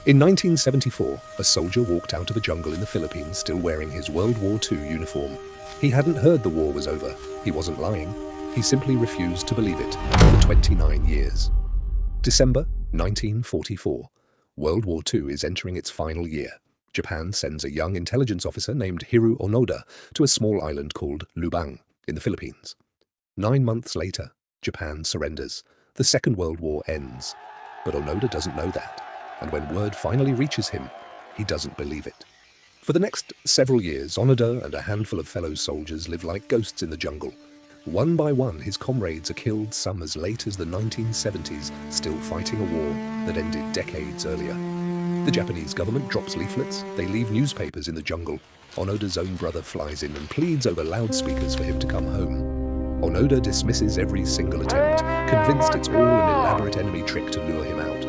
In 1974, a soldier walked out of a jungle in the Philippines still wearing his World War II uniform. He hadn't heard the war was over. He wasn't lying. He simply refused to believe it for 29 years. December 1944. World War II is entering its final year. Japan sends a young intelligence officer named Hiroo Onoda to a small island called Lubang in the Philippines. 9 months later, Japan surrenders. The Second World War ends. But Onoda doesn't know that. And when word finally reaches him, he doesn't believe it. For the next several years, Onoda and a handful of fellow soldiers live like ghosts in the jungle. One by one, his comrades are killed, some as late as the 1970s, still fighting a war that ended decades earlier. The Japanese government drops leaflets, they leave newspapers in the jungle. Onoda's own brother flies in and pleads over loudspeakers for him to come home. Onoda dismisses every single attempt, convinced it's all an elaborate enemy trick to lure him out.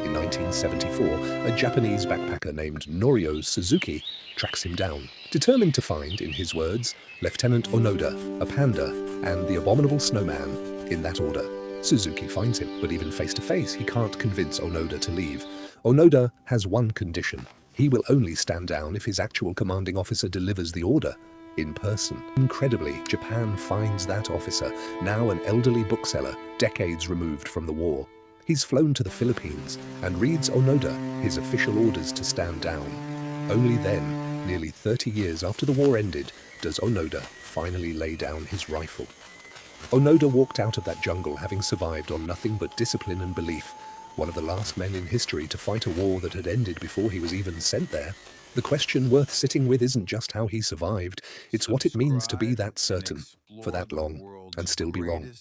In 1974, a Japanese backpacker named Norio Suzuki tracks him down, determined to find, in his words, Lieutenant Onoda, a panda, and the abominable snowman, in that order. Suzuki finds him, but even face-to-face, he can't convince Onoda to leave. Onoda has one condition. He will only stand down if his actual commanding officer delivers the order in person. Incredibly, Japan finds that officer, now an elderly bookseller, decades removed from the war. He's flown to the Philippines and reads Onoda his official orders to stand down. Only then, nearly 30 years after the war ended, does Onoda finally lay down his rifle. Onoda walked out of that jungle having survived on nothing but discipline and belief, one of the last men in history to fight a war that had ended before he was even sent there. The question worth sitting with isn't just how he survived, it's what it means to be that certain, for that long, and still be wrong.